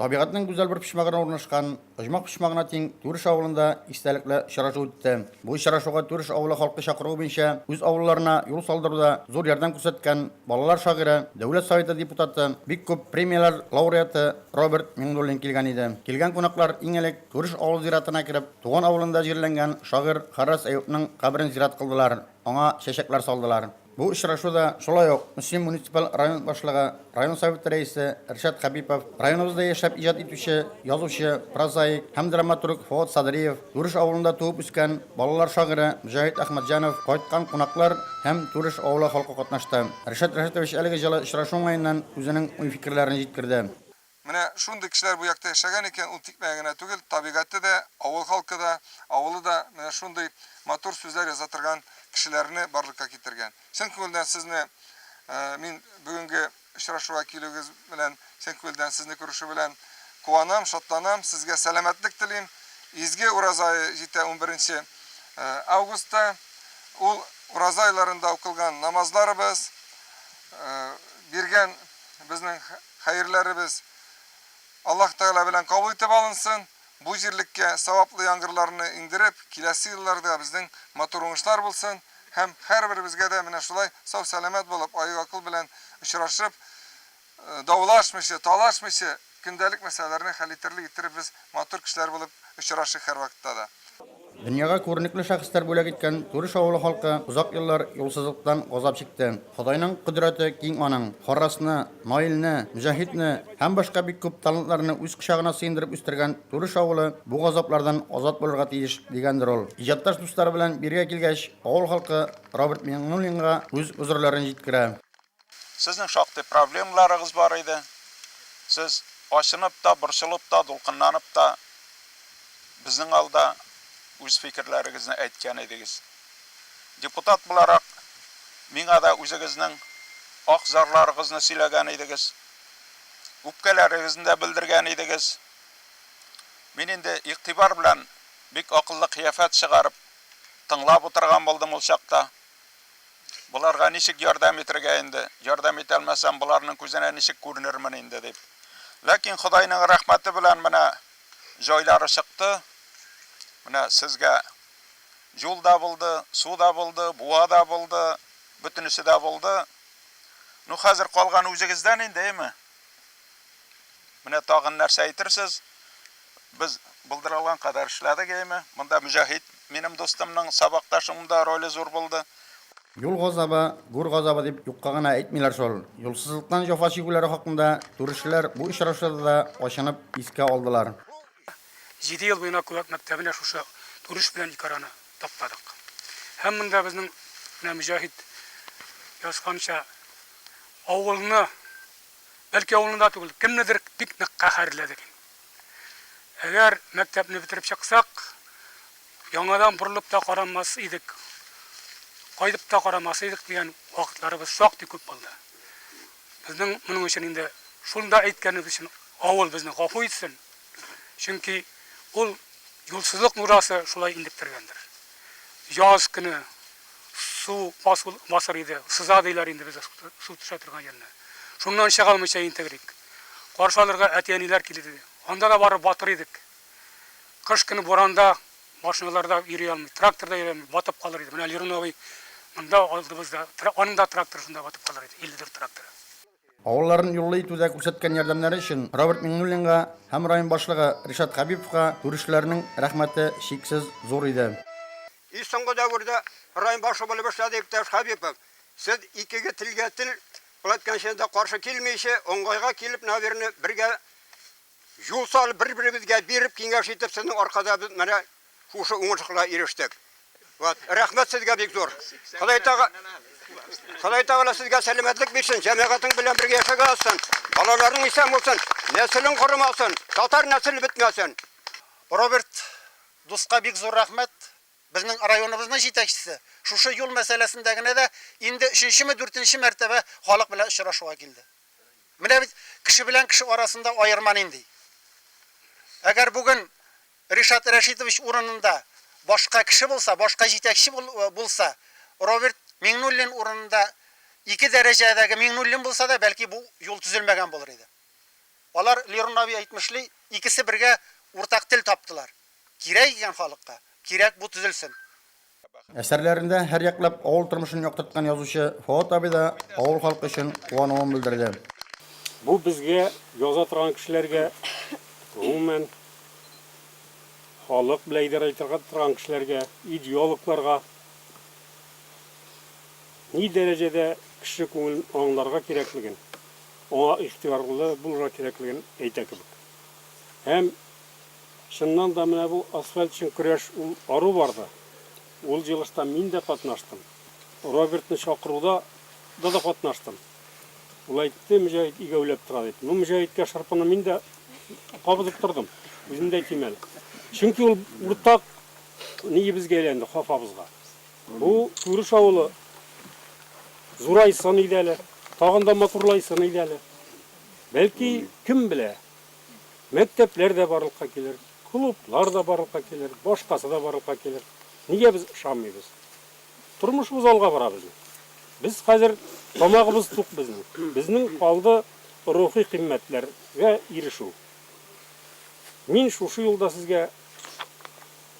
Табигатьнең гүзәл бер пишмагына урнашкан Оҗмак пишмагына тиң Түреш авылында истәлекле очрашу үтте. Бу очрашуга Түреш авылы халкы чакыруы буенча үз авылларына юл салдыруда зур ярдәм күрсәткән балалар шагыйре, Дәүләт Советы депутаты, бик күп премиялар лауреаты Роберт Миңнуллин килгән иде. Килгән кунаклар иң элек Түреш авыл зиратына кирип, туган авылында җирләнгән шагыйрь Харрас Әюпнең каберен зират кылдылар, аңа чәчәкләр салдылар. Бу очрашуда шулай ук Мөслим муниципаль район башлыгы, район советы рәисе Ришат Хабипов, районыбызда яшәп иҗат итүче, язучы, прозаик һәм драматург Фуат Садриев, Түреш авылында туып үскән балалар шагыйре Мөҗаһит Әхмәтҗанов, кайткан кунаклар һәм Түреш авылы халкы катнашты. Ришат Рәшитович әлеге җылы очрашу уңаеннан үзенең уй-фикерләрен җиткерде. Менә шундый кешеләр бу якта яшәгән икән, ул тикмә генә түгел, табигатьтә дә, авыл халкы да, авылы да менә шундый матур сүзләр яза торган кешеләрне барлыкка китергән. Чын күңелдән сезне мин бүгенге очрашуга килүегез белән, чын күңелдән сезне күрешү белән куанам, шатланам, сезгә сәламәтлек телим. Изге ураза ае җитә 11 августта. Ул ураза айларында укылган намазларыбыз, биргән безнең хәерләребез Аллаһ Тәгалә белән кабул итеп алынсын. Бу җирлеккә саваплы яңгырларны индереп, киләсе елларда безнең матур уңышлар булсын һәм һәрберебезгә дә менә шулай сау сәламәт булып, ай-акыл белән очрашып, даулашмыйча, талашмыйча, көндәлек мәсьәләләрне хәл иттереп без матур кешеләр булып очрашыйк һәр вакытта да. Дөньяга күренекле шәхестәр бүләк иткән Түреш авылы халкы узак еллар юлсызлыктан газап чикте. Худайның кодрәте киң аның. Харрасны, Наилне, Мөҗаһитне һәм башка бик күп талантларны үз кочагына сыендырып үстергән Түреш авылы бу газаплардан азат булырга тиеш дигәндер ул. Иҗатташ дуслары белән биргә килгәч, авыл халкы Роберт Миңнуллинга үз узырларын җиткерә. Сезнең шактый проблемаларыгыз бар иде. Сез ачынып та, борчылып та, дулкынланып та безнең алда үз фикерләрегезне әйткән идегез. Депутат буларак миңа да үзегезнең ак зарларыгызны сөйләгән идегез. Үпкәләрегезне дә белдергән идегез. Мин инде игътибар белән бик акыллы кыяфәт чыгарып тыңлап утырган булдым ул чакта. Буларга ничек ярдәм итәргә инде? Ярдәм итә алмасам буларның күзенә ничек күренермен инде дип. Ләкин Худайның рәхмәте белән менә җайлары чыкты. Менә сезгә юл да булды, су да булды, буа да булды, бөтенесе дә булды. Ну хәзер калган үзегездән инде, әйме? Менә тагын нәрсә әйтерсез? Без булдырылган кадәр эшләдек, әйме? Монда Мөҗаһит, минем достымның сабакташымда роле зур булды. Юл газабы, гур газабы дип юкка гына әйтмиләр шул. Юлсызлыктан җәфа чигүләре хакында турышлар бу очрашуда да ачынып искә алдылар. 7 ел буена күләк мәктәбенә шушы Түреш белән икараны тапладык. Һәм монда безнең Мөҗаһит язганча авылны, бәлки авылында түгел, кемнедер бик нык каһәрләдек. Әгәр мәктәпне бетереп чыксак, яңадан бурылып та карамас идек. Кайдып та карамас идек дигән вакытларыбыз шактый күп булды. Безнең моның өчен инде шунда әйткәнебез өчен авыл безне гафу итсен. Чөнки ул юлсызлык нурасы шулай индектергәндер. Яз көне су басыр иде, сыза диләр инде без су төшә торган yerне. Шуннан чыга алмыйча интегрик. Каршы алырга әтиәниләр килде. Анда да барып батыр идек. Кыш көне буранда машиналарда йөри алмый, тракторда йөри алмый, батып калыр иде. Менә Леруновый монда алдыбызда, аның да тракторы шунда батып калыр иде, 54 тракторы. Авылларын юллы итүдә күрсәткән ярдәмнәре өчен Роберт Миңнуллинга һәм район башлыгы Ришат Хабиповка түрешләрнең рәхмәте шиксез зур иде. Соңгы дәврдә район башы булып эшләде иптәш Хабипов. Сез икегә телгә тел булатканчында каршы килмичә, оңгайга килеп, наверное, бергә юл салып бер-беребезгә биреп киңәш итеп, сезнең аркада без менә шушы уңышларга ирештек. Вот, рәхмәт сезгә бик зур. Ходай Тәгалә сезгә сәламәтлек бирсен, җәмәгатең белән бергә яшәгә алсын. Балаларың исән булсын, нәселең корымасын, татар нәселе бетмәсен. Роберт дуска бик зур рәхмәт. Безнең районыбызның җитәкчесе шушы юл мәсьәләсендә генә дә инде 3-ме 4-нче мәртәбә халык белән очрашуга килде. Менә бит кеше белән кеше арасында аерма нинди. Әгәр бүген Ришат Рәшитович урынында башка кеше булса, башка җитәкче булса, Роберт Миңнуллин урынында 2 дәрәҗәдәге Миңнуллин булса да, бәлки бу юл төзелмәгән булыр иде. Алар Лерон аби әйтмешли, икесе бергә уртак тел таптылар. Кирәк икән халыкка, кирәк бу төзелсен. Әсәрләрендә һәр яклап авыл тормышын яктырткан язучы Фуат аби да авыл халкы өчен куануын белдерде. Бу безгә яза торган кешеләргә, гомумән халык белән идарә торган кешеләргә, идеологларга ни дәрәҗәдә кеше күңелен аңларга кирәклеген, аңа игътибарлы булырга кирәклеген әйтә кебек. Һәм чыннан да менә бу асфальт өчен көрәш ул ару барды. Ул җыелышта мин дә катнаштым. Робертны чакыруда да катнаштым. Ул әйтте, Мөҗәһит игәүләп тора дип. Ну, Мөҗәһиткә шарпыны мин дә кабызып тордым. Үзем дә әйтим әле. Чөнки ул уртак нигезгә әйләнде хафабызга. Бу Күреш авылы зурайсын иде әле, тагын да матурлайсын иде әле. Бәлки, кем белә, мәктәпләр дә барлыкка килер, клублар да барлыкка килер, башкасы да барлыкка килер. Нигә без ышанмыйбыз? Тормышыбыз алга бара безнең. Без хәзер тамагыбыз тук безнең. Безнең калды рухи кыйммәтләргә ирешү. Мин шушы юлда сезгә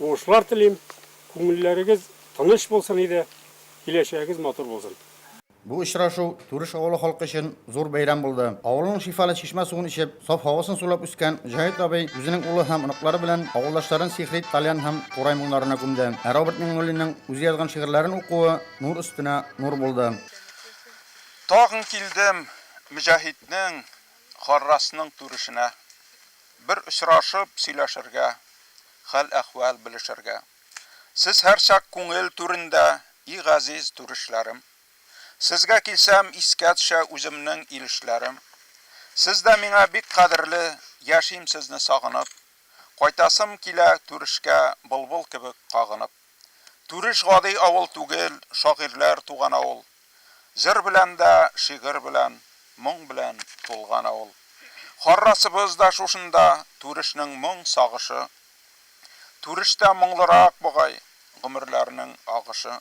уңышлар телим, күңелләрегез тыныч булсын иде, киләчәгегез матур булсын. Бу очрашу Түреш авылы халкы өчен зур бәйрәм булды. Авылның шифалы чишмә суын ичеп, саф һавасын сулап үскән Мөҗәһит абый үзенең улы һәм оныклары белән авылдашларын сихри Тальян һәм Курай моңнарына күмде. Роберт Миңнуллинның үзе язган шигырьләрен укуы нур өстенә нур булды. Тагын килдем Мөҗәһитнең харрасының турышына. Бер очрашып сөйләшергә, хәл-әхвал белешергә. Сез һәр чак күңел турында, и газиз турышларым. Сезгә килсәм искә төшә үземнең илешләрем. Сез дә миңа бик кадерле, яшим сезне сагынып. Кайтасым килә Түрешкә былбыл кебек кагынып. Түреш гади авыл түгел, шагыйрьләр туган авыл. Җыр белән дә, шигырь белән, моң белән тулган авыл. Харрасыбыз да шушында, Түрешнең моң сагышы. Түрештә моңлырак бугай, гомерләрнең агышы.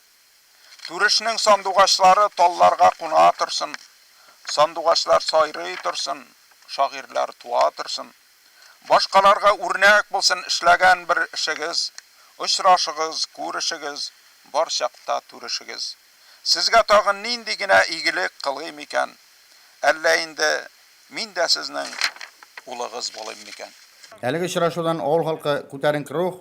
Түрешнең сандугачлары талларга куна торсын. Сандугачлар сайрый торсын, шагыйрьләр туа торсын. Башкаларга үрнәк булсын эшләгән бер эшегез, очрашыгыз, күрешегез, бар чакта түрешегез. Сезгә тагын нинди генә игелек кылыйм икән? Әллә инде мин дә сезнең улыгыз булыйм икән? Әлеге очрашудан авыл халкы күтәренке рух